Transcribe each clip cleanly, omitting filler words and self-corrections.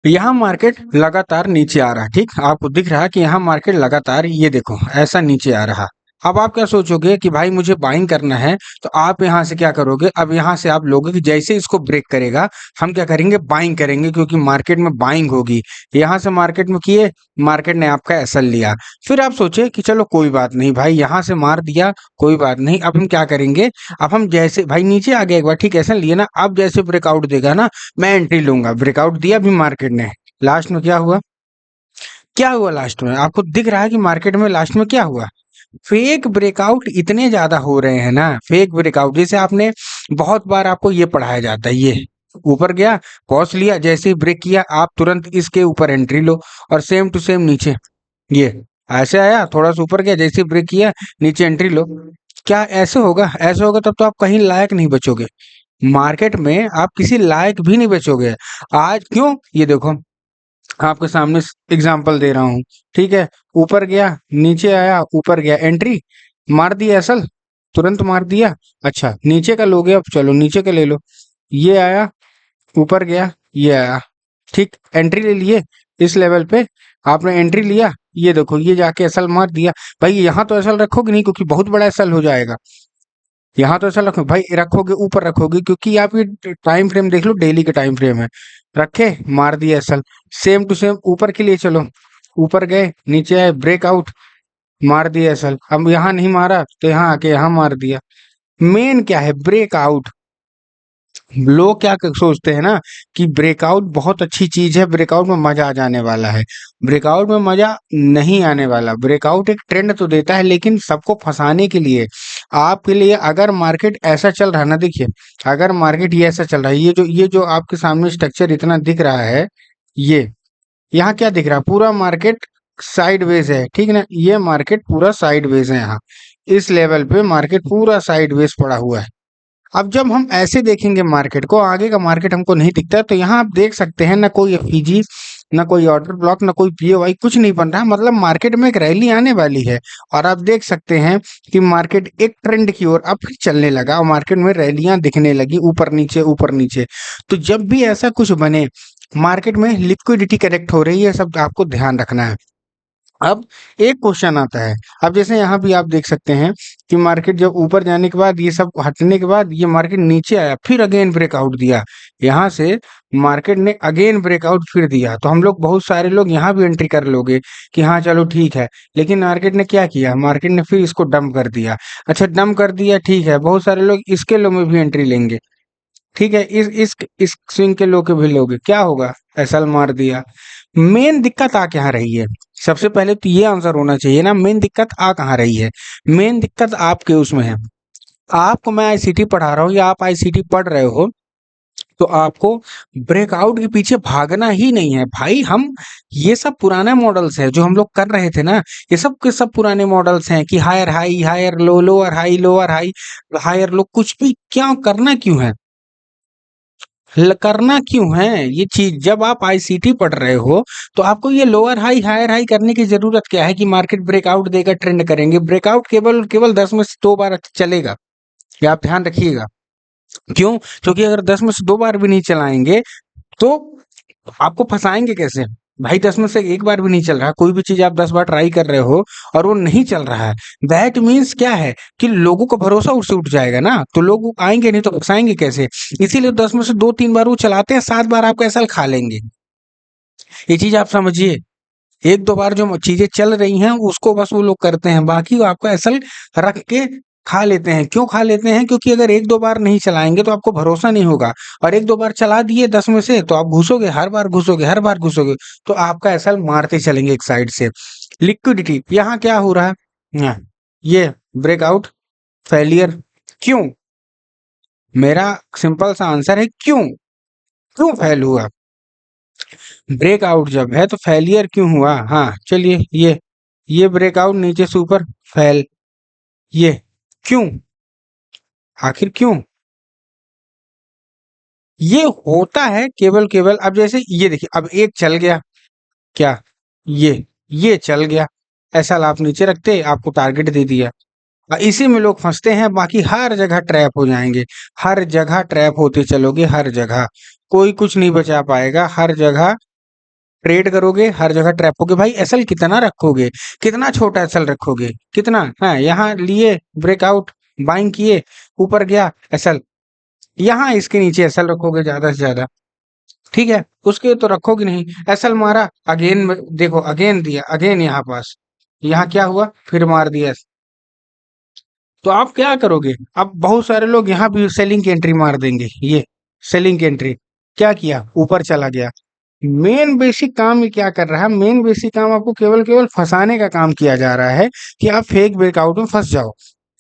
यहाँ मार्केट लगातार नीचे आ रहा है। ठीक, आपको दिख रहा है कि यहाँ मार्केट लगातार, ये देखो ऐसा नीचे आ रहा। अब आप क्या सोचोगे कि भाई मुझे बाइंग करना है, तो आप यहाँ से क्या करोगे, अब यहाँ से आप लोगे कि जैसे इसको ब्रेक करेगा हम क्या करेंगे, बाइंग करेंगे, क्योंकि मार्केट में बाइंग होगी। यहाँ से मार्केट में किए, मार्केट ने आपका एसएल लिया। फिर आप सोचे कि चलो कोई बात नहीं भाई, यहाँ से मार दिया, कोई बात नहीं। अब हम क्या करेंगे, अब हम जैसे भाई नीचे आ गया एक बार, ठीक है एसएल लिए ना, अब जैसे ब्रेकआउट देगा ना, मैं एंट्री लूंगा। ब्रेकआउट दिया भी मार्केट ने, लास्ट में क्या हुआ, क्या हुआ लास्ट में, आपको दिख रहा है कि मार्केट में लास्ट में क्या हुआ। फेक ब्रेकआउट इतने ज्यादा हो रहे हैं ना, फेक ब्रेकआउट, जैसे आपने बहुत बार आपको ये पढ़ाया जाता है, ये ऊपर गया, पॉज लिया, जैसे ही ब्रेक किया आप तुरंत इसके ऊपर एंट्री लो, और सेम टू सेम नीचे, ये ऐसे आया, थोड़ा सा ऊपर गया, जैसे ही ब्रेक किया नीचे एंट्री लो। क्या ऐसे होगा, ऐसे होगा तब तो आप कहीं लायक नहीं बचोगे, मार्केट में आप किसी लायक भी नहीं बचोगे। आज क्यों, ये देखो आपके सामने एग्जांपल दे रहा हूँ, ठीक है, ऊपर गया, नीचे आया, ऊपर गया, एंट्री मार दिया असल, तुरंत मार दिया। अच्छा नीचे का लोगे, अब चलो नीचे का ले लो, ये आया, ऊपर गया, ये आया, ठीक, एंट्री ले लिए इस लेवल पे, आपने एंट्री लिया, ये देखो ये जाके असल मार दिया। भाई यहाँ तो असल रखोगे नहीं, क्योंकि बहुत बड़ा असल हो जाएगा। यहाँ तो ऐसा रखो भाई, रखोगे ऊपर रखोगे, क्योंकि आप ये टाइम फ्रेम देख लो, डेली का टाइम फ्रेम है, रखे, मार दिया असल। सेम टू सेम ऊपर के लिए चलो, ऊपर गए, नीचे आए, ब्रेकआउट, मार दिया असल। अब यहाँ नहीं मारा तो यहाँ आके यहाँ मार दिया। मेन क्या है, ब्रेकआउट। लोग क्या सोचते हैं ना कि ब्रेकआउट बहुत अच्छी चीज है, ब्रेकआउट में मजा आ जाने वाला है। ब्रेकआउट में मजा नहीं आने वाला। ब्रेकआउट एक ट्रेंड तो देता है, लेकिन सबको फंसाने के लिए, आपके लिए। अगर मार्केट ऐसा चल रहा है ना, देखिए अगर मार्केट ये ऐसा चल रहा है, ये जो आपके सामने स्ट्रक्चर इतना दिख रहा है, ये यहाँ क्या दिख रहा है, पूरा मार्केट साइडवेज है, ठीक ना, ये मार्केट पूरा साइडवेज है। यहाँ इस लेवल पे मार्केट पूरा साइडवेज पड़ा हुआ है। अब जब हम ऐसे देखेंगे मार्केट को, आगे का मार्केट हमको नहीं दिखता, तो यहाँ आप देख सकते हैं ना कोई एफईजी, ना कोई ऑर्डर ब्लॉक, ना कोई पीओवाई, कुछ नहीं बन रहा। मतलब मार्केट में एक रैली आने वाली है, और आप देख सकते हैं कि मार्केट एक ट्रेंड की ओर अब फिर चलने लगा, और मार्केट में रैलियां दिखने लगी, ऊपर नीचे ऊपर नीचे। तो जब भी ऐसा कुछ बने, मार्केट में लिक्विडिटी करेक्ट हो रही है, सब आपको ध्यान रखना है। अब एक क्वेश्चन आता है, अब जैसे यहाँ भी आप देख सकते हैं कि मार्केट जब ऊपर जाने के बाद, ये सब हटने के बाद, ये मार्केट नीचे आया, फिर अगेन ब्रेकआउट दिया, यहाँ से मार्केट ने अगेन ब्रेकआउट फिर दिया। तो हम लोग, बहुत सारे लोग यहाँ भी एंट्री कर लोगे कि हाँ चलो ठीक है, लेकिन मार्केट ने क्या किया, मार्केट ने फिर इसको डंप कर दिया। अच्छा डंप कर दिया, ठीक है, बहुत सारे लोग इसके लो में भी एंट्री लेंगे, ठीक है, इस स्विंग के लो के भी लोगे, क्या होगा, एसएल मार दिया। मेन दिक्कत आ क्या रही है, सबसे पहले तो ये आंसर होना चाहिए ना, मेन दिक्कत आ कहाँ रही है। मेन दिक्कत आपके उसमें है। आपको मैं आईसीटी पढ़ा रहा हूँ या आप आईसीटी पढ़ रहे हो, तो आपको ब्रेकआउट के पीछे भागना ही नहीं है भाई। हम, ये सब पुराने मॉडल्स है जो हम लोग कर रहे थे ना, ये सब के सब पुराने मॉडल्स हैं कि higher high, higher low, lower high, lower high, higher low, कुछ भी क्या करना क्यों है, करना क्यों है ये चीज। जब आप आईसीटी पढ़ रहे हो, तो आपको ये लोअर हाई हायर हाई करने की जरूरत क्या है कि मार्केट ब्रेकआउट देगा, ट्रेंड करेंगे। ब्रेकआउट केवल केवल 10 में से 2 बार चलेगा, ये आप ध्यान रखिएगा। क्यों, क्योंकि अगर 10 में से 2 बार भी नहीं चलाएंगे, तो आपको फंसाएंगे कैसे। भाई 10 में से एक बार भी नहीं चल रहा, कोई भी चीज आप 10 बार ट्राई कर रहे हो और वो नहीं चल रहा है, दैट मीन्स क्या है कि लोगों का भरोसा उससे उठ जाएगा ना, तो लोग आएंगे नहीं तो फंसाएंगे कैसे। इसीलिए 10 में से 2-3 बार वो चलाते हैं, 7 बार आपका एसल खा लेंगे। ये चीज आप समझिए। 1-2 बार जो चीजें चल रही हैं उसको बस वो लोग करते हैं, बाकी वो आपका असल रख के खा लेते हैं। क्यों खा लेते हैं, क्योंकि अगर 1-2 बार नहीं चलाएंगे तो आपको भरोसा नहीं होगा, और 1-2 बार चला दिए 10 में से, तो आप घुसोगे, हर बार घुसोगे, हर बार घुसोगे, तो आपका असल मारते चलेंगे एक साइड से। लिक्विडिटी यहाँ क्या हो रहा है, यहाँ, ये ब्रेकआउट फेलियर, क्यों, मेरा सिंपल सा आंसर है क्यों, क्यों फेल हुआ। ब्रेकआउट जब है तो फेलियर क्यों हुआ, हाँ चलिए, ये ब्रेकआउट नीचे से ऊपर फेल, ये क्यों, आखिर क्यों। ये होता है केवल केवल, अब जैसे ये देखिए, अब एक चल गया, क्या, ये चल गया, ऐसा आप नीचे रखते, आपको टारगेट दे दिया, इसी में लोग फंसते हैं, बाकी हर जगह ट्रैप हो जाएंगे, हर जगह ट्रैप होते चलोगे, हर जगह कोई कुछ नहीं बचा पाएगा, हर जगह ट्रेड करोगे हर जगह ट्रैप होगे। भाई एसएल कितना रखोगे, कितना छोटा एसएल रखोगे, कितना है। यहाँ लिए ब्रेकआउट, बाइंग किए, ऊपर गया एसएल, यहाँ इसके नीचे एसएल रखोगे ज्यादा से ज्यादा, ठीक है। उसके तो रखोगे नहीं। एसएल मारा, अगेन देखो, अगेन दिया, अगेन यहाँ पास, यहाँ क्या हुआ, फिर मार दिया। तो आप क्या करोगे, अब बहुत सारे लोग यहाँ भी सेलिंग की एंट्री मार देंगे। ये सेलिंग की एंट्री क्या किया, ऊपर चला गया। मेन बेसिक काम ये क्या कर रहा है, मेन बेसिक काम आपको केवल केवल फंसाने का काम किया जा रहा है कि आप फेक ब्रेकआउट में फंस जाओ।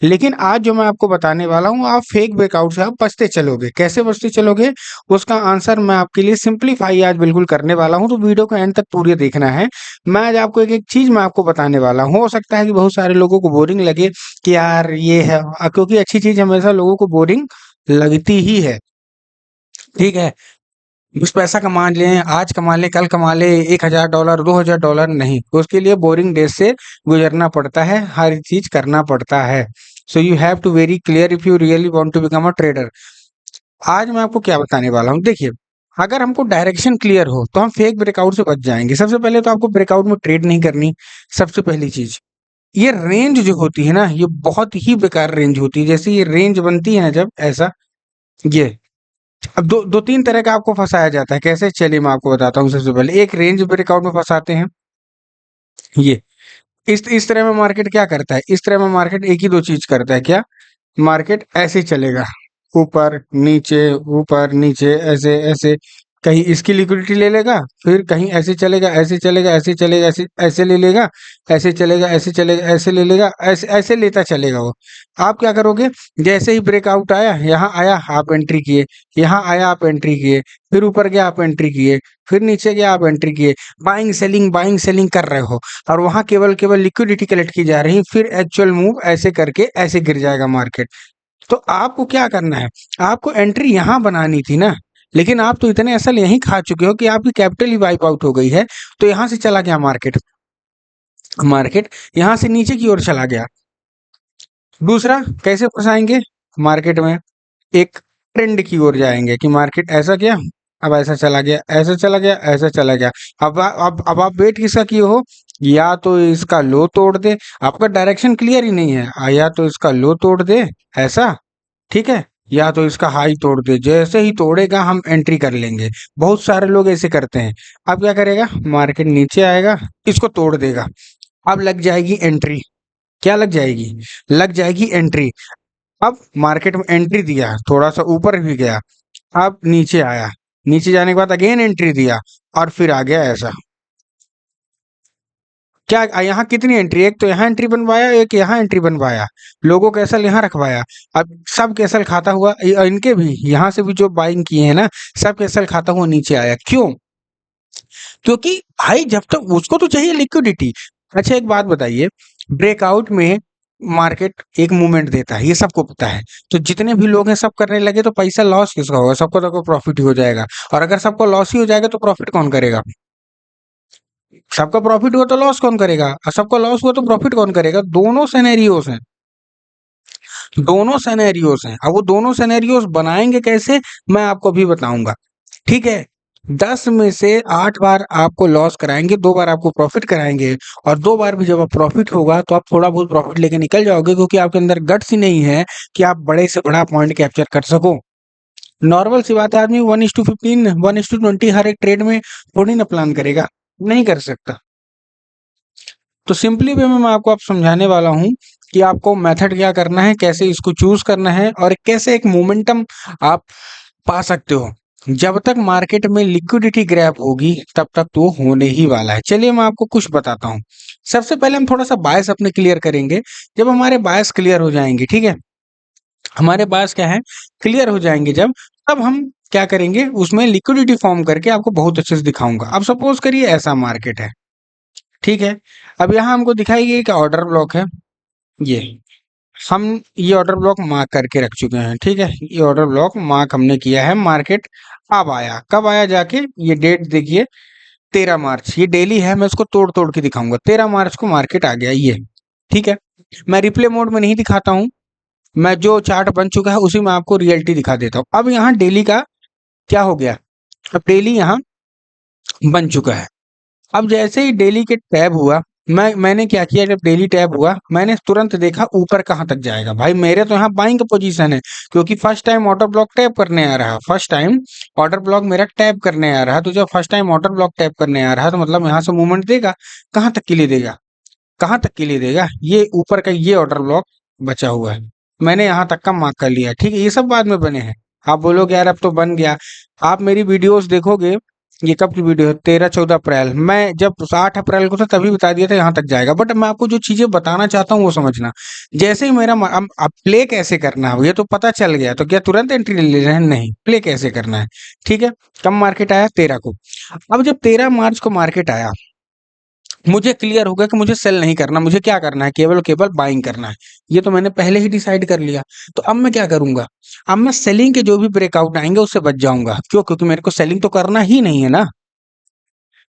लेकिन आज जो मैं आपको बताने वाला हूँ, आप फेक ब्रेकआउट से आप बचते चलोगे। कैसे बचते चलोगे, उसका आंसर मैं आपके लिए सिंपलीफाई आज बिल्कुल करने वाला हूँ। तो वीडियो को एंड तक पूरी देखना है। मैं आज आपको एक एक चीज मैं आपको बताने वाला हूँ। हो सकता है कि बहुत सारे लोगों को बोरिंग लगे कि यार ये है, क्योंकि अच्छी चीज हमेशा लोगों को बोरिंग लगती ही है, ठीक है। कुछ पैसा कमा लें, आज कमा लें, कल कमा लें, $1000 $2000 नहीं, उसके लिए बोरिंग डेज से गुजरना पड़ता है, हर चीज करना पड़ता है। So you have to very clear if you really want to become a trader. आज मैं आपको क्या बताने वाला हूँ, देखिए। अगर हमको डायरेक्शन क्लियर हो तो हम फेक ब्रेकआउट से बच जाएंगे। सबसे पहले तो आपको ब्रेकआउट में ट्रेड नहीं करनी, सबसे पहली चीज। ये रेंज जो होती है ना, ये बहुत ही बेकार रेंज होती है। जैसे ये रेंज बनती है ना, जब ऐसा, ये अब दो दो तीन तरह का आपको फंसाया जाता है। कैसे, चलिए मैं आपको बताता हूँ। सबसे पहले एक रेंज ब्रेकआउट में फंसाते हैं। ये इस तरह में मार्केट क्या करता है, इस तरह में मार्केट एक ही दो चीज करता है। क्या, मार्केट ऐसे ही चलेगा, ऊपर नीचे ऐसे ऐसे। कहीं इसकी लिक्विडिटी ले लेगा, फिर कहीं ऐसे चलेगा, ऐसे चलेगा, ऐसे चलेगा, ऐसे ऐसे ले लेगा, ऐसे चलेगा, ऐसे चलेगा, ऐसे ले लेगा, ऐसे ऐसे लेता चलेगा वो। आप क्या करोगे, जैसे ही ब्रेकआउट आया, यहाँ आया आप एंट्री किए, यहाँ आया आप एंट्री किए, फिर ऊपर गया आप एंट्री किए, फिर नीचे गया आप एंट्री किए। बाइंग सेलिंग कर रहे हो, और वहां केवल केवल लिक्विडिटी कलेक्ट की जा रही, फिर एक्चुअल मूव ऐसे करके ऐसे गिर जाएगा मार्केट। तो आपको क्या करना है, आपको एंट्री यहाँ बनानी थी ना। लेकिन आप तो इतने असल यहीं खा चुके हो कि आपकी कैपिटल ही वाइप आउट हो गई है। तो यहाँ से चला गया मार्केट, मार्केट यहाँ से नीचे की ओर चला गया। दूसरा कैसे फंसाएंगे, मार्केट में एक ट्रेंड की ओर जाएंगे कि मार्केट ऐसा किया, अब ऐसा चला गया, ऐसा चला गया, ऐसा चला गया। अब आप वेट किसका किए हो, या तो इसका लो तोड़ दे, आपका डायरेक्शन क्लियर ही नहीं है, या तो इसका लो तोड़ दे ऐसा, ठीक है, या तो इसका हाई तोड़ दे। जैसे ही तोड़ेगा हम एंट्री कर लेंगे। बहुत सारे लोग ऐसे करते हैं। अब क्या करेगा, मार्केट नीचे आएगा, इसको तोड़ देगा, अब लग जाएगी एंट्री। क्या लग जाएगी, लग जाएगी एंट्री। अब मार्केट में एंट्री दिया, थोड़ा सा ऊपर भी गया, अब नीचे आया, नीचे जाने के बाद अगेन एंट्री दिया, और फिर आ गया ऐसा। क्या यहाँ कितनी एंट्री, एक तो यहाँ एंट्री बनवाया, एक यहाँ एंट्री बनवाया, लोगों का एसल यहाँ रखवाया। अब सब कैसल खाता हुआ, इनके भी यहाँ से भी जो बाइंग किए हैं ना, सब कैसल खाता हुआ नीचे आया। क्यों, क्योंकि भाई जब तक उसको तो चाहिए लिक्विडिटी। अच्छा एक बात बताइए, ब्रेकआउट में मार्केट एक मूवमेंट देता है, ये सबको पता है। तो जितने भी लोग हैं सब करने लगे, तो पैसा लॉस किसका होगा, सबको तो प्रॉफिट ही हो जाएगा। और अगर सबको लॉस ही हो जाएगा तो प्रॉफिट कौन करेगा, सबका प्रॉफिट हुआ तो लॉस कौन करेगा, और सबका लॉस हुआ तो प्रॉफिट कौन करेगा। दोनों सिनेरियोस हैं, दोनों सिनेरियोस हैं। अब वो दोनों सिनेरियोस बनाएंगे कैसे, मैं आपको अभी बताऊंगा, ठीक है। 10 में से 8 बार आपको लॉस कराएंगे, 2 बार आपको प्रॉफिट कराएंगे। और 2 बार भी जब आप प्रॉफिट होगा तो आप थोड़ा बहुत प्रॉफिट लेके निकल जाओगे, क्योंकि आपके अंदर गट्स ही नहीं है कि आप बड़े से बड़ा पॉइंट कैप्चर कर सको। नॉर्मल सी बात है, आदमी 1:15 1:20 हर एक ट्रेड में थोड़ी ना प्लान करेगा, नहीं कर सकता। तो सिंपली वे में मैं आपको अब समझाने वाला हूँ कि आपको मेथड क्या करना है, कैसे इसको चूज करना है, और कैसे एक मोमेंटम आप पा सकते हो। जब तक मार्केट में लिक्विडिटी ग्रैब होगी तब तक तो होने ही वाला है। चलिए मैं आपको कुछ बताता हूँ। सबसे पहले हम थोड़ा सा बायस अपने क्लियर करेंगे। जब हमारे बायस क्लियर हो जाएंगे, ठीक है, हमारे बायस क्या है, क्लियर हो जाएंगे जब, तब हम क्या करेंगे, उसमें लिक्विडिटी फॉर्म करके आपको बहुत अच्छे से दिखाऊंगा। अब सपोज करिए ऐसा मार्केट है, ठीक है। अब यहाँ हमको दिखाई गई कि ऑर्डर ब्लॉक है, ये हम ये ऑर्डर ब्लॉक मार्क करके रख चुके हैं, ठीक है। ये ऑर्डर ब्लॉक मार्क हमने किया है। मार्केट अब आया, कब आया, जाके ये डेट देखिए, 13 मार्च, ये डेली है, मैं इसको तोड़ तोड़ के दिखाऊंगा। 13 मार्च को मार्केट आ गया ये, ठीक है। मैं रिप्ले मोड में नहीं दिखाता हूँ, मैं जो चार्ट बन चुका है उसी में आपको रियलिटी दिखा देता हूँ। अब यहाँ डेली का क्या हो गया, अब डेली यहाँ बन चुका है, अब जैसे ही डेली के टैब हुआ, मैंने क्या किया, जब डेली टैब हुआ मैंने तुरंत देखा ऊपर कहाँ तक जाएगा। भाई मेरे तो यहाँ बाइंग का पोजीशन है, क्योंकि first time order block tap करने आ रहा है, फर्स्ट टाइम ऑर्डर ब्लॉक मेरा टैप करने आ रहा है। तो जब first time order block tap करने आ रहा है तो मतलब यहाँ से मूवमेंट देगा। कहाँ तक के लिए देगा, कहाँ तक के लिए देगा, ये ऊपर का ये ऑर्डर ब्लॉक बचा हुआ है, मैंने यहाँ तक का मार्क कर लिया। ठीक है, ये सब बाद में बने हैं। आप बोलोगे यार अब तो बन गया। आप मेरी वीडियोस देखोगे, ये कब की वीडियो है, 13-14 अप्रैल, मैं जब 8 अप्रैल को था तभी बता दिया था यहाँ तक जाएगा। बट मैं आपको जो चीजें बताना चाहता हूँ वो समझना। जैसे ही मेरा अब प्ले कैसे करना है ये तो पता चल गया, तो क्या तुरंत एंट्री ले रहे हैं, नहीं, प्ले कैसे करना है। ठीक है, कब मार्केट आया, 13 को। अब जब 13 मार्च को मार्केट आया, मुझे क्लियर हो गया कि मुझे सेल नहीं करना, मुझे क्या करना है, केवल केवल बाइंग करना है। ये तो मैंने पहले ही डिसाइड कर लिया। तो अब मैं क्या करूंगा, अब मैं सेलिंग के जो भी ब्रेकआउट आएंगे उससे बच जाऊंगा। क्यों, क्योंकि मेरे को सेलिंग तो करना ही नहीं है ना।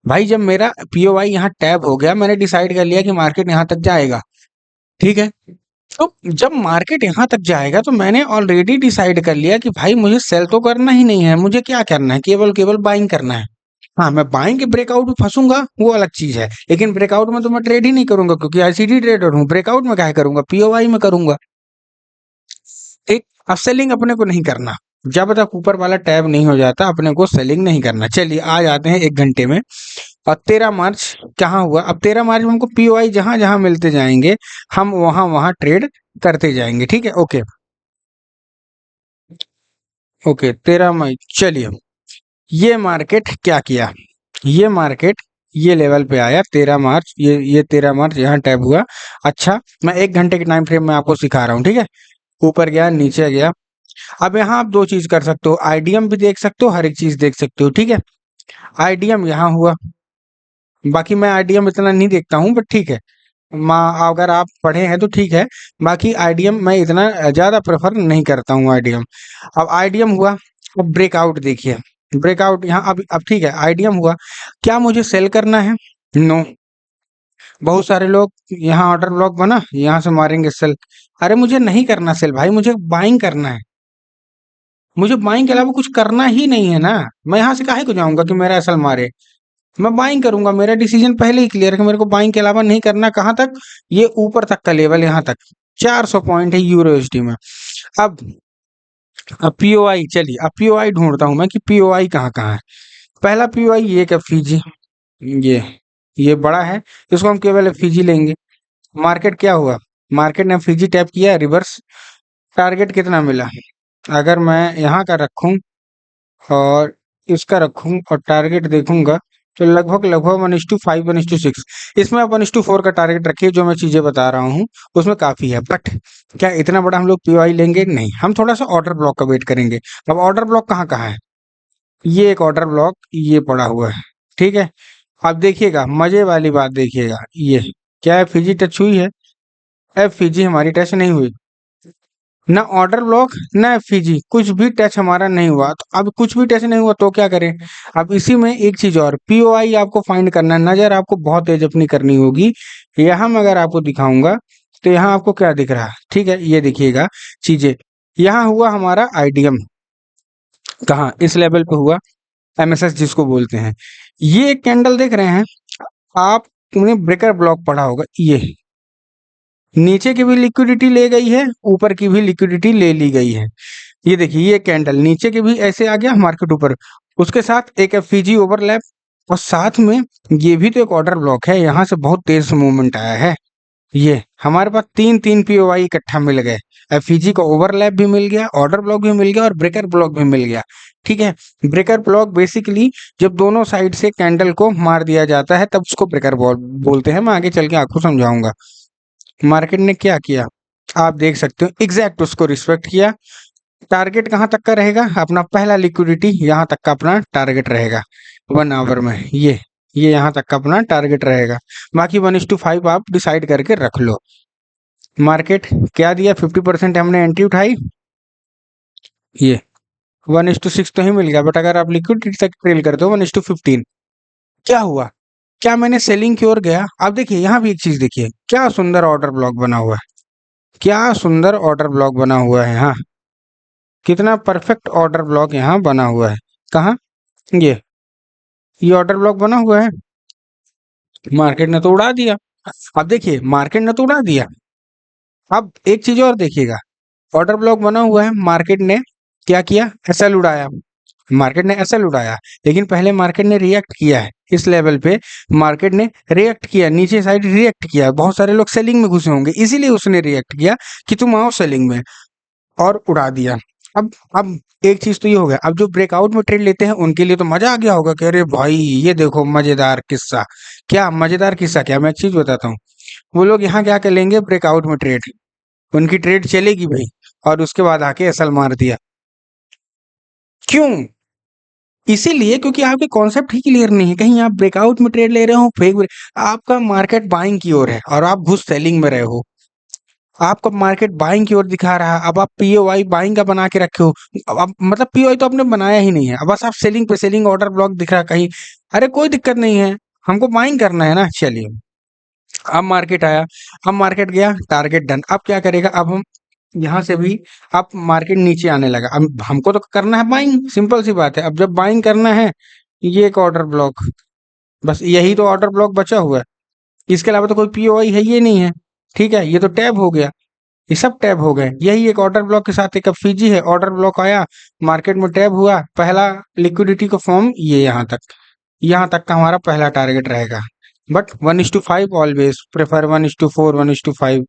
भाई जब मेरा पीओवाई यहाँ टैब हो गया, मैंने डिसाइड कर लिया कि मार्केट यहाँ तक जाएगा। ठीक है, तो जब मार्केट यहाँ तक जाएगा तो मैंने ऑलरेडी डिसाइड कर लिया कि भाई मुझे सेल तो करना ही नहीं है, मुझे क्या करना है, केवल केवल बाइंग करना है। हाँ, मैं बाइंग के ब्रेकआउट में फंसूंगा वो अलग चीज है, लेकिन ब्रेकआउट में तो मैं ट्रेड ही नहीं करूंगा, क्योंकि आईसीडी ट्रेडर हूँ। ब्रेकआउट में क्या करूंगा, पीओवाई में करूंगा। एक, अब सेलिंग अपने को नहीं करना। जब तक ऊपर वाला टैब नहीं हो जाता अपने को सेलिंग नहीं करना। चलिए आ जाते हैं 1 घंटे में। और 13 मार्च कहाँ हुआ, अब 13 मार्च में हमको पीओआई जहां जहां मिलते जाएंगे हम वहां वहां ट्रेड करते जाएंगे। ठीक है, ओके ओके, 13 मई, चलिए। ये मार्केट क्या किया, ये मार्केट ये लेवल पे आया 13 मार्च, ये 13 मार्च यहाँ टैप हुआ। अच्छा, मैं 1 घंटे के टाइम फ्रेम में आपको सिखा रहा हूँ। ठीक है, ऊपर गया नीचे गया। अब यहाँ आप दो चीज कर सकते हो, आईडीएम भी देख सकते हो, हर एक चीज देख सकते हो। ठीक है, आईडीएम यहाँ हुआ, बाकी मैं आईडीएम इतना नहीं देखता हूँ, बट ठीक है, अगर आप पढ़े हैं तो ठीक है। बाकी आईडीएम मैं इतना ज्यादा प्रेफर नहीं करता हूँ आईडीएम। अब आईडीएम हुआ, अब ब्रेकआउट देखिए, ब्रेकआउट यहाँ अब ठीक है, आईडीएम हुआ, क्या मुझे सेल करना है, नो। बहुत सारे लोग यहाँ ऑर्डर ब्लॉक बना, यहाँ से मारेंगे सेल। अरे मुझे नहीं करना सेल भाई, मुझे बाइंग करना है। मुझे बाइंग के अलावा कुछ करना ही नहीं है ना। मैं यहाँ से काहे को जाऊंगा कि मेरा एसएल मारे, मैं बाइंग करूंगा। मेरा डिसीजन पहले ही क्लियर है कि मेरे को बाइंग के अलावा नहीं करना। कहाँ तक, ये ऊपर तक का लेवल, यहाँ तक 400 पॉइंट है यूरो एसडी में। अब अब पीओआई, चलिए अब पीओआई ढूंढता हूं मैं कि पीओआई कहाँ कहाँ है। पहला पीओआई ये क्या, फीजी, ये ये बड़ा है, इसको हम केवल फीजी लेंगे। मार्केट क्या हुआ, मार्केट ने फीजी टैप किया, रिवर्स। टारगेट कितना मिला, अगर मैं यहाँ का रखूं और इसका रखूं और टारगेट देखूंगा, तो लगभग लगभग 1:5 1:6। इसमें आप 1:4 का टारगेट रखिए, जो मैं चीजें बता रहा हूँ उसमें काफी है। बट क्या इतना बड़ा हम लोग पीओआई लेंगे, नहीं, हम थोड़ा सा ऑर्डर ब्लॉक का वेट करेंगे। अब ऑर्डर ब्लॉक कहाँ कहाँ है, ये एक ऑर्डर ब्लॉक ये पड़ा हुआ है। ठीक है, अब देखिएगा मजे वाली बात, देखिएगा ये क्या है, फीजी टच हुई है, एफ फीजी हमारी टच नहीं हुई, ना ऑर्डर ब्लॉक ना एफईजी, कुछ भी टच हमारा नहीं हुआ। तो अब कुछ भी टच नहीं हुआ तो क्या करें। अब इसी में एक चीज और, पीओआई आपको फाइंड करना है, नजर आपको बहुत तेज अपनी करनी होगी। यहाँ मैं अगर आपको दिखाऊंगा तो यहाँ आपको क्या दिख रहा है, ठीक है, ये देखिएगा चीजें। यहाँ हुआ हमारा आईडीएम, कहाँ, इस लेवल पे हुआ, एमएसएस जिसको बोलते हैं। ये एक कैंडल देख रहे हैं आप, तुमने ब्रेकर ब्लॉक पढ़ा होगा, ये नीचे की भी लिक्विडिटी ले गई है, ऊपर की भी लिक्विडिटी ले ली गई है। ये देखिए, ये कैंडल नीचे के भी ऐसे आ गया, मार्केट ऊपर, उसके साथ एक एफईजी ओवरलैप, और साथ में ये भी तो एक ऑर्डर ब्लॉक है, यहाँ से बहुत तेज मूवमेंट आया है। ये हमारे पास तीन तीन पीओवाई इकट्ठा मिल गए, एफईजी का ओवरलैप भी मिल गया, ऑर्डर ब्लॉक भी मिल गया और ब्रेकर ब्लॉक भी मिल गया। ठीक है, ब्रेकर ब्लॉक बेसिकली जब दोनों साइड से कैंडल को मार दिया जाता है तब उसको ब्रेकर बोलते हैं। मैं आगे चल के आपको समझाऊंगा। मार्केट ने क्या किया, आप देख सकते हो, एग्जैक्ट उसको रिस्पेक्ट किया। टारगेट कहाँ तक का रहेगा, अपना पहला लिक्विडिटी यहाँ तक का अपना टारगेट रहेगा 1 आवर में, ये यहाँ तक का अपना टारगेट रहेगा। बाकी 1:5 आप डिसाइड करके रख लो। मार्केट क्या दिया, 50% हमने एंट्री उठाई, ये 1:6 तो ही मिल गया। बट अगर आप लिक्विडिटी तक ट्रेल करते हो 1:15, क्या हुआ, क्या मैंने सेलिंग की ओर गया। आप देखिए यहाँ भी एक चीज देखिए, क्या सुंदर ऑर्डर ब्लॉक बना हुआ है, क्या सुंदर ऑर्डर ब्लॉक बना हुआ है। हाँ, कितना परफेक्ट ऑर्डर ब्लॉक यहाँ बना हुआ है। कहाँ, ये ऑर्डर ब्लॉक बना हुआ है। मार्केट ने तो उड़ा दिया। अब देखिए मार्केट ने तो उड़ा दिया। अब एक चीज और देखिएगा, ऑर्डर ब्लॉक बना हुआ है, मार्केट ने क्या किया, एसएल उड़ाया। मार्केट ने एसएल उड़ाया, लेकिन पहले मार्केट ने रिएक्ट किया है इस लेवल पे। मार्केट ने रिएक्ट किया, नीचे साइड रिएक्ट किया, बहुत सारे लोग सेलिंग में घुसे होंगे, इसीलिए उसने रिएक्ट किया कि तुम आओ सेलिंग में, और उड़ा दिया। अब एक चीज तो ये हो गया। अब जो ब्रेकआउट में ट्रेड लेते हैं उनके लिए तो मजा आ गया होगा कि अरे भाई ये देखो मजेदार किस्सा। क्या मजेदार किस्सा? क्या, मैं एक चीज बताता हूँ। वो लोग यहाँ क्या कर लेंगे, ब्रेकआउट में ट्रेड, उनकी ट्रेड चलेगी भाई, और उसके बाद आके एसएल मार दिया। क्यों? इसीलिए क्योंकि आपके कॉन्सेप्ट ही क्लियर नहीं है। कहीं आप ब्रेकआउट में ट्रेड ले रहे हो, फेक आपका मार्केट बाइंग की ओर है और आप घुस सेलिंग में रहे हो। आपका मार्केट बाइंग की ओर दिखा रहा है, अब आप पीओवाई बाइंग का बना के रखे हो। अब मतलब पीओवाई तो आपने बनाया ही नहीं है, अब बस आप सेलिंग पे सेलिंग, ऑर्डर ब्लॉक दिख रहा है कहीं। अरे कोई दिक्कत नहीं है, हमको बाइंग करना है ना। चलिए, अब मार्केट आया, अब मार्केट गया, टारगेट डन। अब क्या करेगा, अब हम यहाँ से भी, अब मार्केट नीचे आने लगा, अब हमको तो करना है बाइंग, सिंपल सी बात है। अब जब बाइंग करना है, ये एक ऑर्डर ब्लॉक, बस यही तो ऑर्डर ब्लॉक बचा हुआ है, इसके अलावा तो कोई पीओआई है ये नहीं है। ठीक है, ये तो टैब हो गया, ये सब टैब हो गए। यही एक ऑर्डर ब्लॉक के साथ एक अब फीजी है, ऑर्डर ब्लॉक आया, मार्केट में टैब हुआ, पहला लिक्विडिटी का फॉर्म ये यहाँ तक का हमारा पहला टारगेट रहेगा। But 1:5 always prefer, 1:4, 1:5।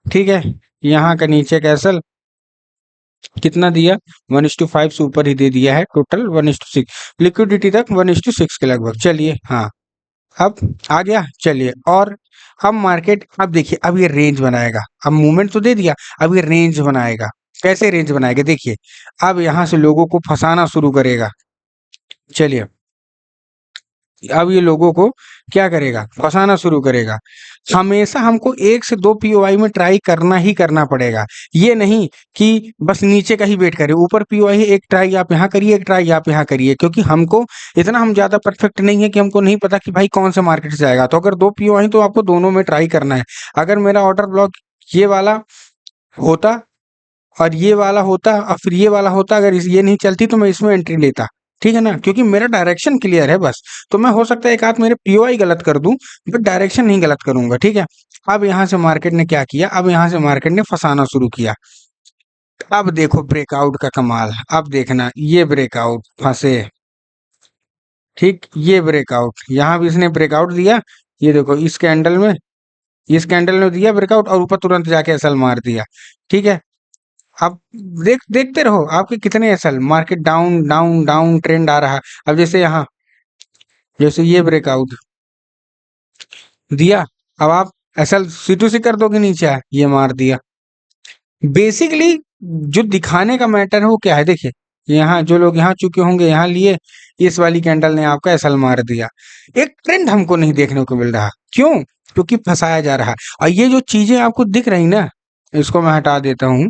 ठीक है, यहाँ का नीचे कैसल कितना दिया, 1:5 से ऊपर ही दे दिया है, टोटल 1:6, लिक्विडिटी तक 1:6 के लगभग। चलिए हाँ, अब आ गया। चलिए, और अब मार्केट, अब देखिए, अब ये रेंज बनाएगा। अब मूवमेंट तो दे दिया, अब ये रेंज बनाएगा। कैसे रेंज बनाएगा, देखिए, अब यहाँ से लोगों को फंसाना शुरू करेगा। चलिए, अब ये लोगों को क्या करेगा, फंसाना शुरू करेगा। हमेशा हमको 1 से 2 पीओआई में ट्राई करना ही करना पड़ेगा। ये नहीं कि बस नीचे का ही वेट करें, ऊपर पीओआई एक ट्राई आप यहाँ करिए, एक ट्राई आप यहाँ करिए, क्योंकि हमको इतना, हम ज्यादा परफेक्ट नहीं है कि हमको नहीं पता कि भाई कौन से मार्केट से आएगा। तो अगर 2 पीओआई तो आपको दोनों में ट्राई करना है। अगर मेरा ऑर्डर ब्लॉक ये वाला होता और ये वाला होता और फिर ये वाला होता, अगर ये नहीं चलती तो मैं इसमें एंट्री लेता। ठीक है ना, क्योंकि मेरा डायरेक्शन क्लियर है बस। तो मैं हो सकता है एक आध मेरे पीओआई गलत कर दूं, बट डायरेक्शन नहीं गलत करूंगा। ठीक है, अब यहाँ से मार्केट ने क्या किया, अब यहाँ से मार्केट ने फंसाना शुरू किया। अब देखो ब्रेकआउट का कमाल, अब देखना, ये ब्रेकआउट फंसे। ठीक, ये ब्रेकआउट, यहाँ भी इसने ब्रेकआउट दिया, ये देखो इस कैंडल में, इस कैंडल में दिया ब्रेकआउट और ऊपर तुरंत जाके एसएल मार दिया। ठीक है, आप देखते रहो, आपके कितने SL, market down down down trend आ रहा है। अब जैसे यहाँ, जैसे ये ब्रेकआउट दिया, अब आप एसएल C2C कर दोगे, नीचे आया, ये मार दिया। बेसिकली जो दिखाने का मैटर है वो क्या है, देखिए, यहाँ जो लोग यहाँ चुके होंगे, यहाँ लिए, इस वाली कैंडल ने आपका एसएल मार दिया। एक ट्रेंड हमको नहीं देखने को मिल रहा, क्यों? क्योंकि फंसाया जा रहा है। और ये जो चीजें आपको दिख रही ना, इसको मैं हटा देता हूँ,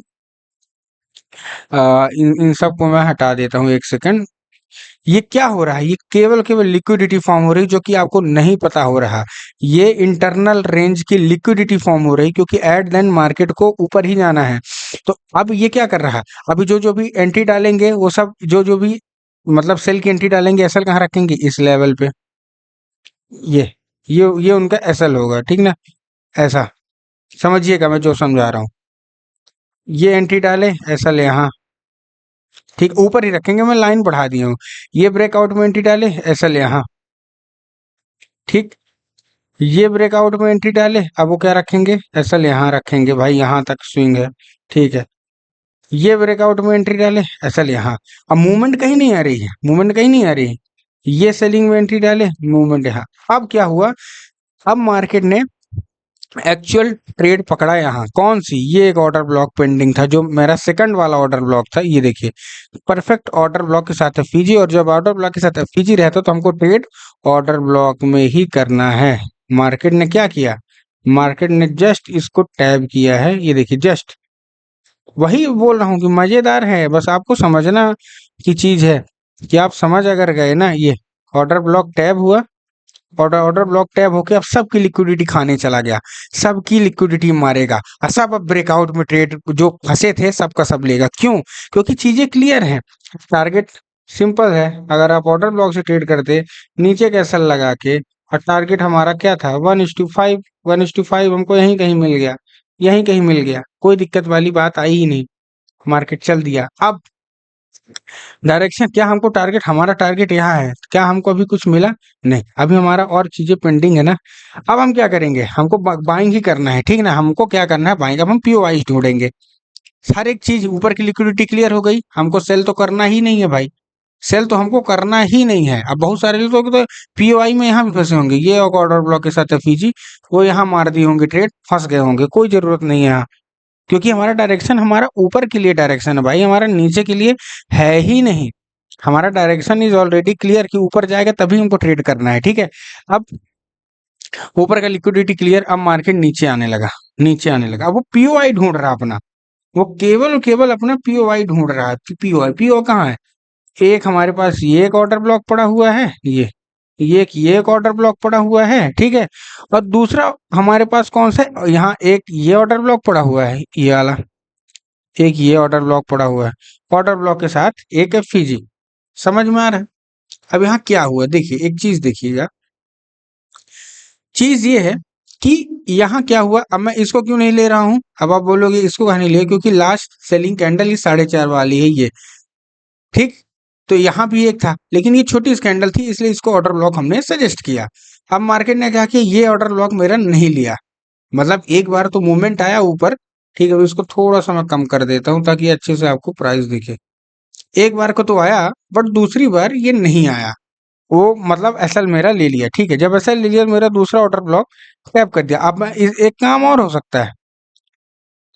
इन इन सबको मैं हटा देता हूँ, एक सेकंड। ये क्या हो रहा है, ये केवल केवल लिक्विडिटी फॉर्म हो रही, जो कि आपको नहीं पता हो रहा। ये इंटरनल रेंज की लिक्विडिटी फॉर्म हो रही, क्योंकि एट देन मार्केट को ऊपर ही जाना है। तो अब ये क्या कर रहा है, अभी जो जो भी एंट्री डालेंगे वो सब, जो जो भी मतलब सेल की एंट्री डालेंगे, एसएल कहाँ रखेंगे, इस लेवल पे। ये ये उनका एसएल होगा, ठीक ना, ऐसा समझिएगा मैं जो समझा रहा हूँ। ये एंट्री डाले, एसएल यहाँ, ठीक ऊपर ही रखेंगे, मैं लाइन बढ़ा दिया हूँ। ये ब्रेकआउट में एंट्री डाले, एसएल यहाँ, ठीक। ये ब्रेकआउट में एंट्री डाले, अब वो क्या रखेंगे, एसएल यहाँ रखेंगे भाई, यहाँ तक स्विंग है। ठीक है, ये ब्रेकआउट में एंट्री डाले, एसएल यहाँ। अब मूवमेंट कहीं नहीं आ रही है, मूवमेंट कहीं नहीं आ रही है। ये सेलिंग में एंट्री डाले, मूवमेंट यहाँ। अब क्या हुआ, अब मार्केट ने एक्चुअल ट्रेड पकड़ा यहाँ, कौन सी, ये एक ऑर्डर ब्लॉक पेंडिंग था, जो मेरा सेकंड वाला ऑर्डर ब्लॉक था। ये देखिए, परफेक्ट ऑर्डर ब्लॉक के साथ एफईजी, और जब ऑर्डर ब्लॉक के साथ एफईजी रहता तो हमको ट्रेड ऑर्डर ब्लॉक में ही करना है। मार्केट ने क्या किया, मार्केट ने जस्ट इसको टैब किया है, ये देखिए, जस्ट वही बोल रहा हूँ कि मजेदार है, बस आपको समझना की चीज है कि आप समझ अगर गए ना, ये ऑर्डर ब्लॉक टैब हुआ, ऑर्डर ऑर्डर ब्लॉक टैब होके अब सबकी लिक्विडिटी खाने चला गया, सबकी लिक्विडिटी मारेगा, और सब अब ब्रेकआउट में ट्रेड जो फंसे थे सबका सब लेगा। क्यों? क्योंकि चीजें क्लियर हैं, टारगेट सिंपल है। अगर आप ऑर्डर ब्लॉक से ट्रेड करते, नीचे कैसल लगा के और टारगेट हमारा क्या था 1:5। 1:5 हमको यहीं कहीं मिल गया, यहीं कहीं मिल गया, कोई दिक्कत वाली बात आई ही नहीं, मार्केट चल दिया। अब डायरेक्शन क्या, हमको टारगेट, हमारा टारगेट यहाँ है, क्या हमको अभी कुछ मिला? नहीं, अभी हमारा और चीजें पेंडिंग है ना। अब हम क्या करेंगे, हमको बाइंग ही करना है, ठीक ना, हमको क्या करना है, बाइंग। अब हम पीओआई ढूंढेंगे, हर एक चीज, ऊपर की लिक्विडिटी क्लियर हो गई, हमको सेल तो करना ही नहीं है भाई, सेल तो हमको करना ही नहीं है। अब बहुत सारे लोग तो पीओआई में यहाँ भी फंसे होंगे, ये ऑर्डर ब्लॉक के साथ एफईजी, वो यहाँ मार दिए होंगे ट्रेड, फंस गए होंगे, कोई जरूरत नहीं है यहाँ, क्योंकि हमारा डायरेक्शन हमारा ऊपर के लिए डायरेक्शन है भाई, हमारा नीचे के लिए है ही नहीं। हमारा डायरेक्शन इज ऑलरेडी क्लियर कि ऊपर जाएगा तभी हमको ट्रेड करना है, ठीक है। अब ऊपर का लिक्विडिटी क्लियर, अब मार्केट नीचे आने लगा, नीचे आने लगा। अब वो पीओआई ढूंढ रहा अपना, वो केवल केवल अपना पीओआई ढूंढ रहा है। पीओआई, पीओ कहाँ है? एक हमारे पास ये एक ऑर्डर ब्लॉक पड़ा हुआ है, ये एक ऑर्डर ब्लॉक पड़ा हुआ है, ठीक है। और दूसरा हमारे पास कौन सा है, यहाँ एक ये ऑर्डर ब्लॉक पड़ा हुआ है, ये वाला, एक ये ऑर्डर ब्लॉक पड़ा हुआ है, ऑर्डर ब्लॉक के साथ एक एफईजी। समझ में आ रहा है? अब यहाँ क्या हुआ, देखिए एक चीज देखिएगा, चीज ये है कि यहाँ क्या हुआ। अब मैं इसको क्यों नहीं ले रहा हूँ, अब आप बोलोगे इसको कहा नहीं ले, क्योंकि लास्ट सेलिंग कैंडल ही 4.5 वाली है ये, ठीक। तो यहाँ भी एक था, लेकिन ये छोटी कैंडल थी, इसलिए इसको ऑर्डर ब्लॉक हमने सजेस्ट किया। अब मार्केट ने क्या किया, ये ऑर्डर ब्लॉक मेरा नहीं लिया, मतलब एक बार तो मूवमेंट आया ऊपर, ठीक है। इसको थोड़ा सा मैं कम कर देता हूँ ताकि अच्छे से आपको प्राइस दिखे। एक बार को तो आया, बट दूसरी बार ये नहीं आया, वो मतलब एसएल मेरा ले लिया, ठीक है। जब एसएल ले लिया, मेरा दूसरा ऑर्डर ब्लॉक टैप कर दिया। अब मैं एक काम और हो सकता है,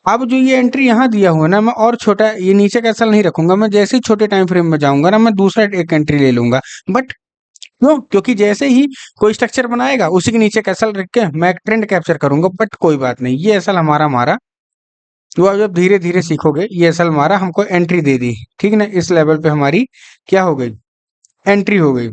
अब जो ये एंट्री यहाँ दिया हुआ है ना, मैं और छोटा, ये नीचे का एसएल नहीं रखूंगा, मैं जैसे ही छोटे टाइम फ्रेम में जाऊंगा ना, मैं दूसरा एक एंट्री ले लूंगा। बट क्यों? क्योंकि जैसे ही कोई स्ट्रक्चर बनाएगा, उसी के नीचे का एसएल रख के मैं एक ट्रेंड कैप्चर करूंगा। बट कोई बात नहीं, ये एसएल हमारा मारा, तो अब जब धीरे धीरे सीखोगे, ये एसएल मारा, हमको एंट्री दे दी, ठीक ना, इस लेवल पे हमारी क्या हो गई, एंट्री हो गई।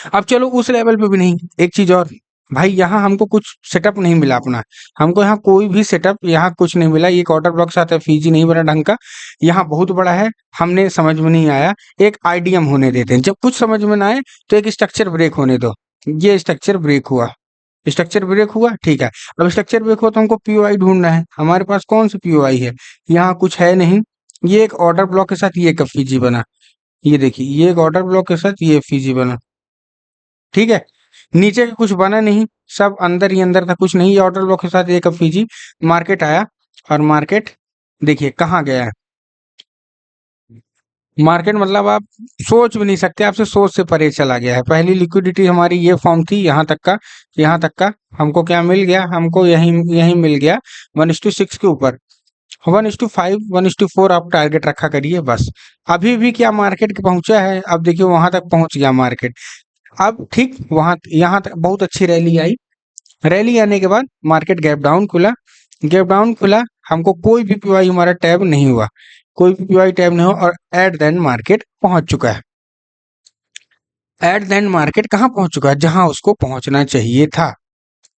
अब चलो उस लेवल पे भी नहीं, एक चीज और, भाई यहाँ हमको कुछ सेटअप नहीं मिला अपना, हमको यहाँ कोई भी सेटअप, यहाँ कुछ नहीं मिला, ये क्वार्टर ब्लॉक साथ है, फीजी नहीं बना ढंग का, यहाँ बहुत बड़ा है, हमने समझ में नहीं आया। एक आईडीएम होने देते हैं, जब कुछ समझ में ना आए तो एक स्ट्रक्चर ब्रेक होने दो। ये स्ट्रक्चर ब्रेक हुआ, स्ट्रक्चर ब्रेक हुआ, ठीक है। अब स्ट्रक्चर ब्रेक हुआ तो हमको पीओआई ढूंढना है, हमारे पास कौन सी पीओआई है, यहाँ कुछ है नहीं। ये एक ऑर्डर ब्लॉक के साथ ये एक फीजी बना, ये देखिए, ये एक ऑर्डर ब्लॉक के साथ ये फीजी बना, ठीक है। नीचे का कुछ बना नहीं, सब अंदर ही अंदर था, कुछ नहीं। ये ऑर्डर ब्लॉक के साथ एक फीजी, मार्केट आया, और मार्केट देखिए कहाँ गया है। मार्केट मतलब आप सोच भी नहीं सकते, आपसे सोच से परे चला गया है। पहली लिक्विडिटी हमारी ये फॉर्म थी, यहाँ तक का, यहाँ तक का हमको क्या मिल गया, हमको यही यही मिल गया 1:6 के ऊपर। 1:5 1:4 आप टारगेट रखा करिए बस। अभी भी क्या मार्केट पहुंचा है, अब देखिए वहां तक पहुंच गया मार्केट। अब ठीक वहां यहाँ तक बहुत अच्छी रैली आई, रैली आने के बाद मार्केट गैप डाउन खुला, गैप डाउन खुला, हमको कोई भी पीवाई हमारा टैब नहीं हुआ, कोई भी पीवाई टैब नहीं हुआ, और एट देन मार्केट पहुंच चुका है। एट देन मार्केट कहाँ पहुंच चुका है, जहां उसको पहुंचना चाहिए था,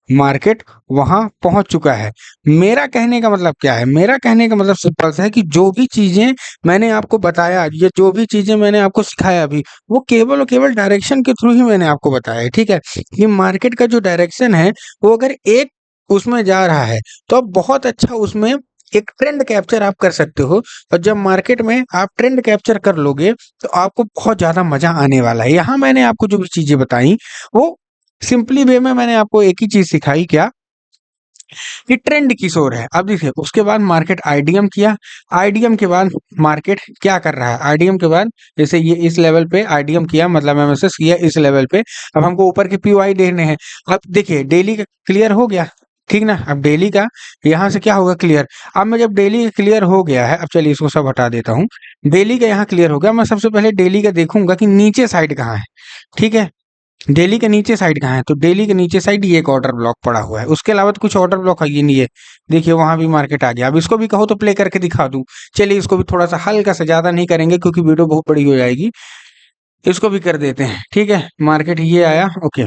मार्केट वहां पहुंच चुका है। मेरा कहने का मतलब क्या है, मेरा कहने का मतलब सिंपल सा है कि जो भी चीजें मैंने आपको बताया, ये जो भी चीजें मैंने आपको सिखाया अभी, वो केवल और केवल डायरेक्शन के थ्रू ही मैंने आपको बताया है, ठीक है। कि मार्केट का जो डायरेक्शन है, वो अगर एक उसमें जा रहा है, तो अब बहुत अच्छा उसमें एक ट्रेंड कैप्चर आप कर सकते हो। और जब मार्केट में आप ट्रेंड कैप्चर कर लोगे, तो आपको बहुत ज्यादा मजा आने वाला है। यहाँ मैंने आपको जो भी चीजें बताई, वो सिंपली वे में मैंने आपको एक ही चीज सिखाई, क्या, कि ट्रेंड किस ओर है। अब देखिए उसके बाद मार्केट आईडीएम किया, आईडीएम के बाद मार्केट क्या कर रहा है, आईडीएम के बाद जैसे ये इस लेवल पे आईडीएम किया, मतलब एमएसएस किया इस लेवल पे। अब हमको ऊपर के पीओआई देखने हैं। अब देखिए डेली का क्लियर हो गया, ठीक ना। अब डेली का यहाँ से क्या होगा, क्लियर। अब मैं जब डेली का क्लियर हो गया है, अब चलिए इसको सब हटा देता हूँ। डेली का यहाँ क्लियर हो गया, मैं सबसे पहले डेली का देखूंगा कि नीचे साइड कहाँ है, ठीक है। डेली के नीचे साइड कहाँ है, तो डेली के नीचे साइड ये एक ऑर्डर ब्लॉक पड़ा हुआ है, उसके अलावा तो कुछ ऑर्डर ब्लॉक है ये नहीं है। देखिए वहां भी मार्केट आ गया। अब इसको भी कहो तो प्ले करके दिखा दूं, चलिए इसको भी थोड़ा सा हल्का सा, ज्यादा नहीं करेंगे क्योंकि वीडियो बहुत बड़ी हो जाएगी, इसको भी कर देते हैं, ठीक है। मार्केट ये आया, ओके।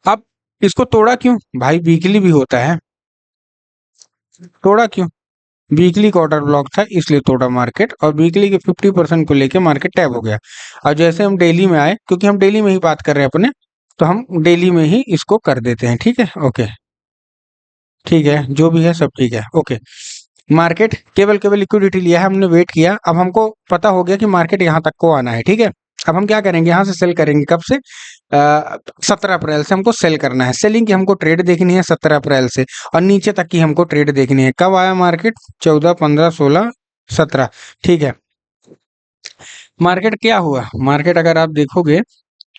अब इसको तोड़ा क्यों भाई, वीकली भी होता है, तोड़ा क्यों, वीकली का ऑर्डर ब्लॉक था इसलिए तोड़ा मार्केट, और वीकली के 50% को लेके मार्केट टैप हो गया। और जैसे हम डेली में आए, क्योंकि हम डेली में ही बात कर रहे हैं अपने, तो हम डेली में ही इसको कर देते हैं। ठीक है, ओके, ठीक है, जो भी है सब ठीक है, ओके। मार्केट केवल केवल लिक्विडिटी लिया है हमने, वेट किया, अब हमको पता हो गया कि मार्केट यहाँ तक को आना है। ठीक है, अब हम क्या करेंगे, यहाँ से सेल करेंगे। कब से? 17 अप्रैल से हमको सेल करना है। सेलिंग की हमको ट्रेड देखनी है 17 अप्रैल से, और नीचे तक की हमको ट्रेड देखनी है। कब आया मार्केट? 14, 15, 16, 17। ठीक है, मार्केट क्या हुआ? मार्केट अगर आप देखोगे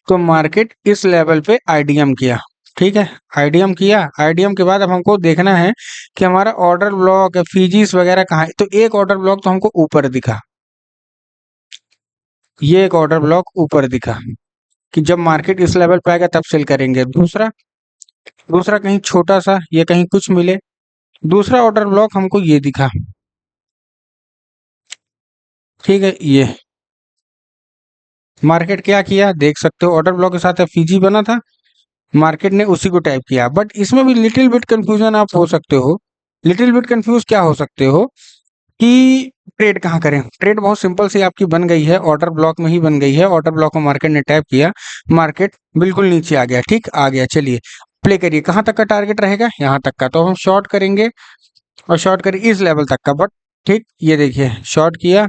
तो मार्केट इस लेवल पे आईडीएम किया। ठीक है, आईडीएम किया। आईडीएम के बाद अब हमको देखना है कि हमारा ऑर्डर ब्लॉक फीजीज वगैरह कहाँ है। तो एक ऑर्डर ब्लॉक तो हमको ऊपर दिखा, ये एक ऑर्डर ब्लॉक ऊपर दिखा कि जब मार्केट इस लेवल पे आएगा तब सेल करेंगे। दूसरा दूसरा कहीं छोटा सा, ये कहीं कुछ मिले। दूसरा ऑर्डर ब्लॉक हमको ये दिखा। ठीक है, ये मार्केट क्या किया देख सकते हो, ऑर्डर ब्लॉक के साथ फीजी बना था, मार्केट ने उसी को टाइप किया। बट इसमें भी लिटिल बिट कंफ्यूजन आप हो सकते हो। लिटिल बिट कंफ्यूज क्या हो सकते हो कि ट्रेड कहाँ करें। ट्रेड बहुत सिंपल सी आपकी बन गई है, ऑर्डर ब्लॉक में ही बन गई है। ऑर्डर ब्लॉक में मार्केट ने टैप किया, मार्केट बिल्कुल नीचे आ गया। ठीक, आ गया। चलिए प्ले करिए, कहाँ तक का टारगेट रहेगा? यहाँ तक का। तो हम शॉर्ट करेंगे, और शॉर्ट करें इस लेवल तक का। बट ठीक, ये देखिए शॉर्ट किया,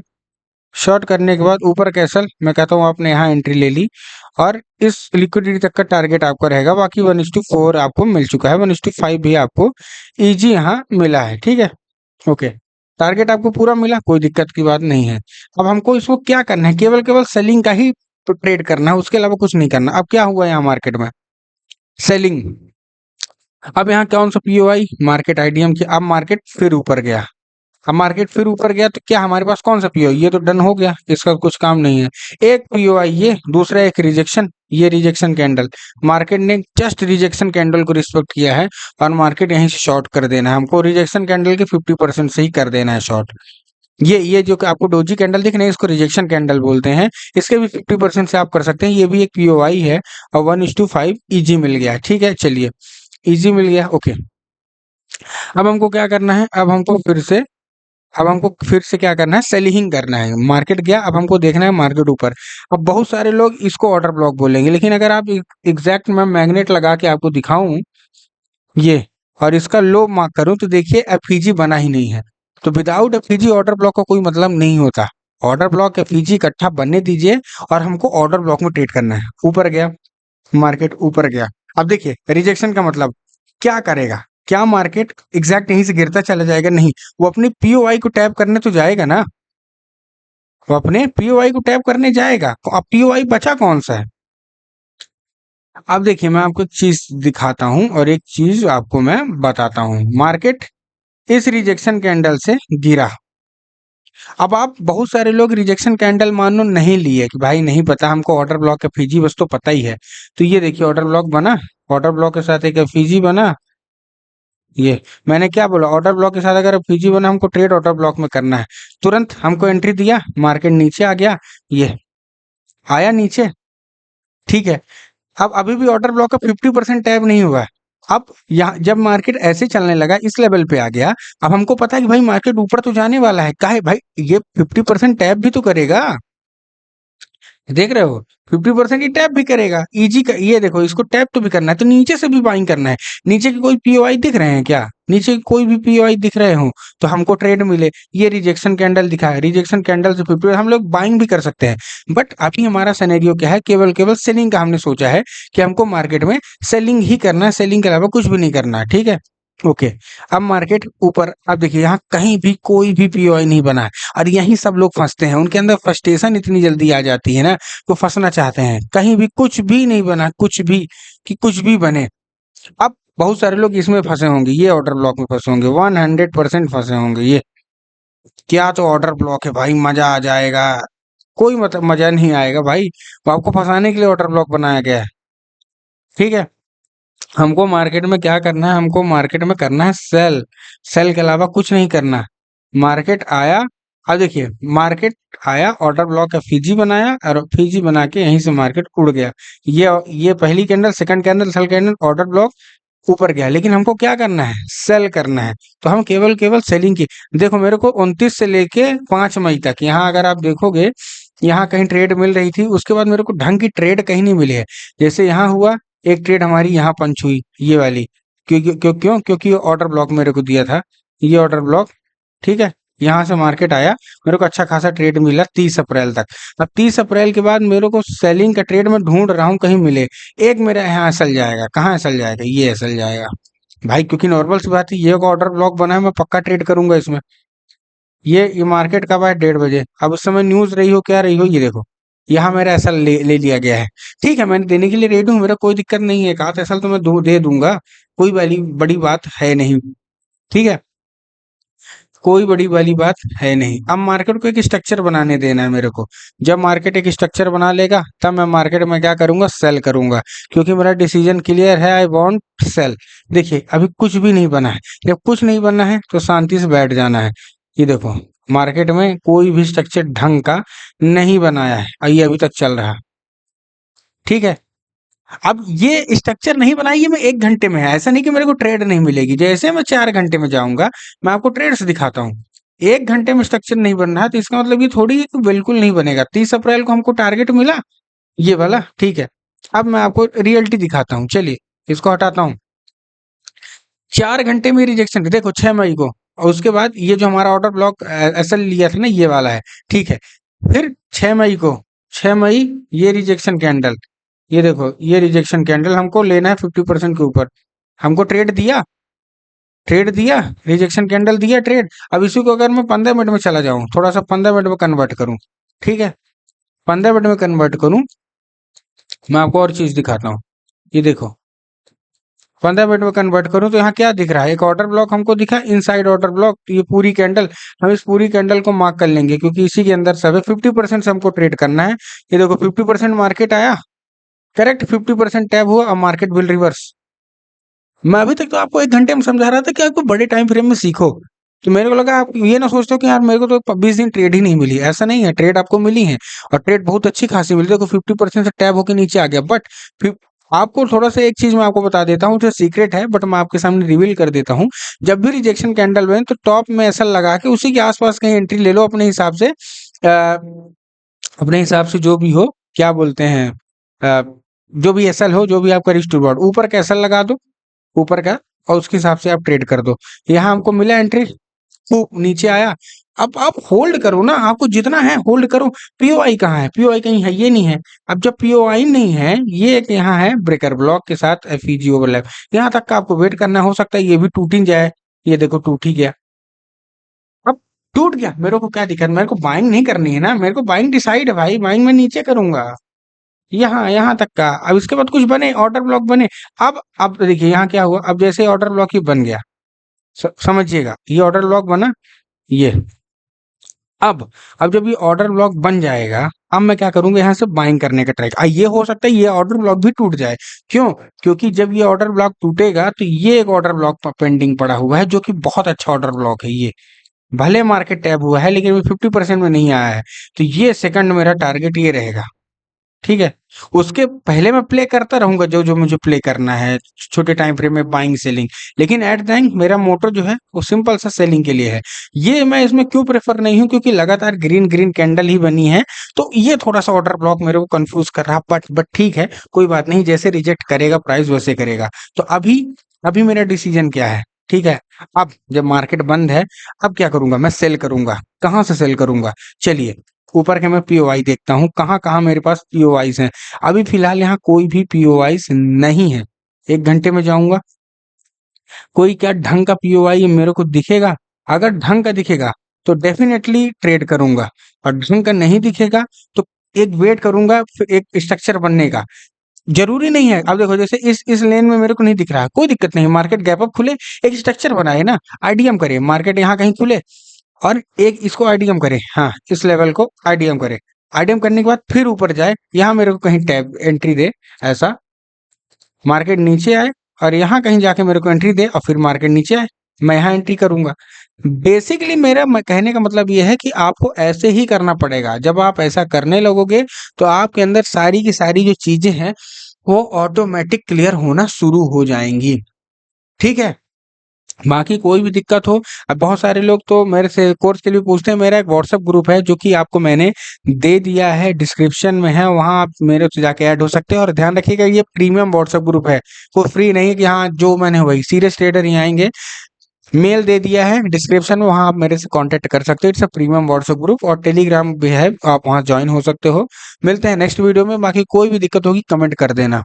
शॉर्ट करने के बाद ऊपर कैसल, मैं कहता हूँ आपने यहाँ एंट्री ले ली, और इस लिक्विडिटी तक का टारगेट आपका रहेगा। बाकी 1:4 आपको मिल चुका है, 1:5 भी आपको इजी यहाँ मिला है। ठीक है, ओके, टारगेट आपको पूरा मिला, कोई दिक्कत की बात नहीं है। अब हमको इसको क्या करना है, केवल केवल सेलिंग का ही ट्रेड करना है, उसके अलावा कुछ नहीं करना। अब क्या हुआ यहाँ मार्केट में? सेलिंग। अब यहाँ कौन सा पीओआई? मार्केट आईडीएम की। अब मार्केट फिर ऊपर गया, अब मार्केट फिर ऊपर गया तो क्या हमारे पास कौन सा पीओआई? ये तो डन हो गया, इसका कुछ काम नहीं है। एक पीओआई ये, दूसरा एक रिजेक्शन, ये रिजेक्शन कैंडल। मार्केट ने जस्ट रिजेक्शन कैंडल को रिस्पेक्ट किया है, और मार्केट यहीं से शॉर्ट कर देना है हमको। रिजेक्शन कैंडल के 50% से ही कर देना है शॉर्ट। ये जो कि आपको डोजी कैंडल दिख रहे हैं, इसको रिजेक्शन कैंडल बोलते हैं। इसके भी 50% से आप कर सकते हैं। ये भी एक पीओआई है, और 1:5 इजी मिल गया। ठीक है, चलिए इजी मिल गया, ओके। अब हमको क्या करना है? अब हमको फिर से क्या करना है? सेलिंग करना है। मार्केट गया, अब हमको देखना है मार्केट ऊपर। अब बहुत सारे लोग इसको ऑर्डर ब्लॉक बोलेंगे, लेकिन अगर आप एग्जैक्ट मैं मैग्नेट लगा के आपको दिखाऊं ये, और इसका लो मार्क करूं, तो देखिए एफईजी बना ही नहीं है। तो विदाउट एफईजी ऑर्डर ब्लॉक का कोई मतलब नहीं होता। ऑर्डर ब्लॉक एफईजी इकट्ठा बनने दीजिए, और हमको ऑर्डर ब्लॉक में ट्रेड करना है। ऊपर गया, मार्केट ऊपर गया। अब देखिए रिजेक्शन का मतलब क्या करेगा? क्या मार्केट एग्जैक्ट यहीं से गिरता चला जाएगा? नहीं, वो अपने पीओआई को टैप करने तो जाएगा ना, वो अपने पीओआई को टैप करने जाएगा। अब पीओआई बचा कौन सा है? अब देखिए मैं आपको एक चीज दिखाता हूं, और एक चीज आपको मैं बताता हूं। मार्केट इस रिजेक्शन कैंडल से गिरा। अब आप बहुत सारे लोग रिजेक्शन कैंडल मानो नहीं लिए कि भाई नहीं पता हमको, ऑर्डर ब्लॉक का फीजी बस तो पता ही है। तो ये देखिए ऑर्डर ब्लॉक बना, ऑर्डर ब्लॉक के साथ एक फीजी बना। ये मैंने क्या बोला? ऑर्डर ब्लॉक के साथ अगर फीजी बना, हमको ट्रेड ऑर्डर ब्लॉक में करना है। तुरंत हमको एंट्री दिया, मार्केट नीचे आ गया, ये आया नीचे। ठीक है, अब अभी भी ऑर्डर ब्लॉक का 50% टैप नहीं हुआ है। अब यहाँ जब मार्केट ऐसे चलने लगा, इस लेवल पे आ गया, अब हमको पता है कि भाई मार्केट ऊपर तो जाने वाला है। काहे भाई, ये 50% टैप भी तो करेगा, देख रहे हो? 50% ही टैप भी करेगा, इजी का। ये देखो इसको टैप तो भी करना है, तो नीचे से भी बाइंग करना है। नीचे के कोई पीओआई दिख रहे हैं क्या? नीचे के कोई भी पीओआई दिख रहे हो तो हमको ट्रेड मिले। ये रिजेक्शन कैंडल दिखा है, रिजेक्शन कैंडल से 50 हम लोग बाइंग भी कर सकते हैं। बट अभी हमारा सिनेरियो क्या है? केवल केवल सेलिंग का हमने सोचा है कि हमको मार्केट में सेलिंग ही करना है, सेलिंग के अलावा कुछ भी नहीं करना है। ठीक है, ओके। अब मार्केट ऊपर, अब देखिए यहाँ कहीं भी कोई भी पीओआई नहीं बना है, और यहीं सब लोग फंसते हैं। उनके अंदर फ्रस्ट्रेशन इतनी जल्दी आ जाती है ना, तो फंसना चाहते हैं। कहीं भी कुछ भी नहीं बना, कुछ भी, कि कुछ भी बने। अब बहुत सारे लोग इसमें फंसे होंगे, ये ऑर्डर ब्लॉक में फंसे होंगे, 100% फंसे होंगे। ये क्या तो ऑर्डर ब्लॉक है भाई, मजा आ जाएगा। कोई मतलब मजा नहीं आएगा भाई, वो आपको फंसाने के लिए ऑर्डर ब्लॉक बनाया गया है। ठीक है, हमको मार्केट में क्या करना है? हमको मार्केट में करना है सेल। सेल के अलावा कुछ नहीं करना। मार्केट आया, अब देखिए मार्केट आया, ऑर्डर ब्लॉक का फीजी बनाया, और फीजी बना के यहीं से मार्केट उड़ गया। ये पहली candle, second candle, third candle, order block ऊपर गया। लेकिन हमको क्या करना है? सेल करना है। तो हम केवल केवल सेलिंग की। देखो मेरे को 29 से लेके 5 मई तक, यहाँ अगर आप देखोगे, यहाँ कहीं ट्रेड मिल रही थी, उसके बाद मेरे को ढंग की ट्रेड कहीं नहीं मिली है। जैसे यहाँ हुआ, एक ट्रेड हमारी यहाँ पंच हुई, ये वाली, क्योंकि ऑर्डर ब्लॉक मेरे को दिया था, ये ऑर्डर ब्लॉक, ठीक है। यहाँ से मार्केट आया, मेरे को अच्छा खासा ट्रेड मिला 30 अप्रैल तक। अब 30 अप्रैल के बाद मेरे को सेलिंग का ट्रेड में ढूंढ रहा हूँ कहीं मिले। एक मेरा यहाँ असल जाएगा, कहाँ असल जाएगा, ये असल जाएगा भाई, क्योंकि नॉर्मल सी बात है, ये ऑर्डर ब्लॉक बना है, मैं पक्का ट्रेड करूंगा इसमें। ये मार्केट कब है, 1:30 बजे। अब उस समय न्यूज रही हो क्या रही हो, ये देखो, यहाँ मेरा एसल ले लिया गया है। ठीक है, मैंने देने के लिए रेडी हूँ, मेरा कोई दिक्कत नहीं है, कहा एसल तो मैं दे दूंगा, कोई वाली बड़ी बात है नहीं, ठीक है, कोई बड़ी वाली बात है नहीं। अब मार्केट को एक स्ट्रक्चर बनाने देना है मेरे को। जब मार्केट एक स्ट्रक्चर बना लेगा तब मैं मार्केट में क्या करूंगा, सेल करूंगा, क्योंकि मेरा डिसीजन क्लियर है, आई वांट सेल। देखिए अभी कुछ भी नहीं बना है, जब कुछ नहीं बना है तो शांति से बैठ जाना है। ये देखो, मार्केट में कोई भी स्ट्रक्चर ढंग का नहीं बनाया है और ये अभी तक चल रहा है, ठीक है। अब ये स्ट्रक्चर नहीं बनाई है, मैं 1 घंटे में है, ऐसा नहीं कि मेरे को ट्रेड नहीं मिलेगी, जैसे मैं 4 घंटे में जाऊंगा, मैं आपको ट्रेड्स दिखाता हूँ। 1 घंटे में स्ट्रक्चर नहीं बन रहा है तो इसका मतलब ये थोड़ी है कि बिल्कुल नहीं बनेगा। 30 अप्रैल को हमको टारगेट मिला, ये वाला, ठीक है। अब मैं आपको रियलिटी दिखाता हूँ, चलिए इसको हटाता हूँ। 4 घंटे में रिजेक्शन, देखो 6 मई को, और उसके बाद ये जो हमारा ऑर्डर ब्लॉक असल लिया था ना, ये वाला है, ठीक है। फिर 6 मई को, 6 मई, ये रिजेक्शन कैंडल, ये देखो, ये रिजेक्शन कैंडल हमको लेना है 50% के ऊपर, हमको ट्रेड दिया, रिजेक्शन कैंडल दिया ट्रेड। अब इसी को अगर मैं 15 मिनट में चला जाऊं, थोड़ा सा 15 मिनट में कन्वर्ट करूं, ठीक है, 15 मिनट में कन्वर्ट करूं, मैं आपको और चीज दिखाता हूँ। ये देखो, 15 मिनट में कन्वर्ट करूं तो यहाँ क्या दिख रहा है, एक ऑर्डर ब्लॉक हमको दिखा, इनसाइड ऑर्डर ब्लॉक, ये पूरी कैंडल, हम इस पूरी कैंडल को मार्क कर लेंगे क्योंकि इसी के अंदर सब है। 50% से हमको ट्रेड करना है। ये देखो 50% मार्केट आया, करेक्ट, 50% टैब हुआ, अब मार्केट विल रिवर्स। मैं अभी तक तो आपको 1 घंटे में समझा रहा था कि आपको बड़े टाइम फ्रेम में सीखो, तो मेरे को लगा आप ये ना सोचते हो कि यार मेरे को तो 20 दिन ट्रेड ही नहीं मिली। ऐसा नहीं है, ट्रेड आपको मिली है, और ट्रेड बहुत अच्छी खासी मिली। देखो 50% से टैब होकर नीचे आ गया, बट आपको थोड़ा सा एक चीज मैं आपको बता देता हूँ जो सीक्रेट है, बट मैं आपके सामने रिवील कर देता हूँ। जब भी रिजेक्शन कैंडल बने तो टॉप में ऐसा लगा के उसी के आसपास कहीं एंट्री ले लो अपने हिसाब से, अपने हिसाब से जो भी हो, क्या बोलते हैं, अ, जो भी एसएल हो, जो भी आपका रिस्क रिवॉर्ड, ऊपर का एसएल लगा दो, ऊपर का, और उसके हिसाब से आप ट्रेड कर दो। यहाँ हमको मिला एंट्री, वो नीचे आया, अब आप होल्ड करो ना, आपको जितना है होल्ड करो। पीओआई कहाँ है, पीओआई कहीं है, ये नहीं है। अब जब पीओआई नहीं है, ये एक यहाँ है ब्रेकर ब्लॉक के साथ एफईजी ओवरलैप, यहाँ तक का आपको वेट करना, हो सकता है ये भी टूट ही जाए। ये देखो टूट ही गया, अब टूट गया, मेरे को क्या दिक्कत, मेरे को बाइंग नहीं करनी है ना, मेरे को बाइंग डिसाइड है भाई, बाइंग मैं नीचे करूंगा, यहाँ यहाँ तक का। अब इसके बाद कुछ बने, ऑर्डर ब्लॉक बने। अब देखिए यहाँ क्या हुआ, अब जैसे ऑर्डर ब्लॉक ही बन गया, समझिएगा, ये ऑर्डर ब्लॉक बना, ये, अब जब ये ऑर्डर ब्लॉक बन जाएगा, अब मैं क्या करूंगा, यहाँ से बाइंग करने का ट्राई, ये हो सकता है ये ऑर्डर ब्लॉक भी टूट जाए। क्यों? क्योंकि जब ये ऑर्डर ब्लॉक टूटेगा तो ये एक ऑर्डर ब्लॉक पेंडिंग पड़ा हुआ है, जो कि बहुत अच्छा ऑर्डर ब्लॉक है। ये भले मार्केट टैप हुआ है लेकिन वो 50% में नहीं आया है, तो ये सेकंड मेरा टारगेट ये रहेगा, ठीक है। उसके पहले मैं प्ले करता रहूंगा जो जो मुझे प्ले करना है, छोटे टाइम फ्रेम में बाइंग सेलिंग, लेकिन एट द एंड मेरा मोटो जो है वो सिंपल सा सेलिंग के लिए है। ये मैं इसमें क्यों प्रेफर नहीं हूं, क्योंकि लगातार ग्रीन ग्रीन कैंडल ही बनी है, तो ये थोड़ा सा ऑर्डर ब्लॉक मेरे को कंफ्यूज कर रहा, बट ठीक है, कोई बात नहीं, जैसे रिजेक्ट करेगा प्राइस वैसे करेगा। तो अभी अभी मेरा डिसीजन क्या है, ठीक है। अब जब मार्केट बंद है, अब क्या करूंगा, मैं सेल करूंगा। कहाँ से सेल करूंगा, चलिए ऊपर के मैं पीओआई देखता हूँ, कहाँ कहाँ मेरे पास पीओआईस हैं। अभी फिलहाल यहाँ कोई भी पीओआईस नहीं है। 1 घंटे में जाऊंगा, कोई क्या ढंग का पीओआई मेरे को दिखेगा, अगर ढंग का दिखेगा तो डेफिनेटली ट्रेड करूंगा, और ढंग का नहीं दिखेगा तो एक वेट करूंगा फिर एक स्ट्रक्चर बनने का। जरूरी नहीं है, अब देखो जैसे इस लेन में मेरे को नहीं दिख रहा है, कोई दिक्कत नहीं, मार्केट गैप अप खुले, एक स्ट्रक्चर बनाए ना, आईडीएम करे, मार्केट यहाँ कहीं खुले और एक इसको आईडीएम करे, हाँ इस लेवल को आईडीएम करे, आईडीएम करने के बाद फिर ऊपर जाए, यहाँ मेरे को कहीं टैब एंट्री दे, ऐसा मार्केट नीचे आए और यहाँ कहीं जाके मेरे को एंट्री दे और फिर मार्केट नीचे आए, मैं यहाँ एंट्री करूंगा। बेसिकली मेरा कहने का मतलब यह है कि आपको ऐसे ही करना पड़ेगा। जब आप ऐसा करने लगोगे तो आपके अंदर सारी की सारी जो चीजें हैं वो ऑटोमेटिक क्लियर होना शुरू हो जाएंगी, ठीक है। बाकी कोई भी दिक्कत हो, अब बहुत सारे लोग तो मेरे से कोर्स के लिए पूछते हैं। मेरा एक व्हाट्सएप ग्रुप है जो कि आपको मैंने दे दिया है, डिस्क्रिप्शन में है, वहाँ आप मेरे से जाके ऐड हो सकते हैं। और ध्यान रखिएगा ये प्रीमियम व्हाट्सएप ग्रुप है, कोई फ्री नहीं है कि हाँ जो मैंने वही सीरियस ट्रेडर ही आएंगे। मेल दे दिया है डिस्क्रिप्शन में, वहाँ आप मेरे से कांटेक्ट कर सकते हो। It's a premium WhatsApp group और टेलीग्राम भी है, आप वहाँ ज्वाइन हो सकते हो। मिलते हैं नेक्स्ट वीडियो में, बाकी कोई भी दिक्कत होगी कमेंट कर देना।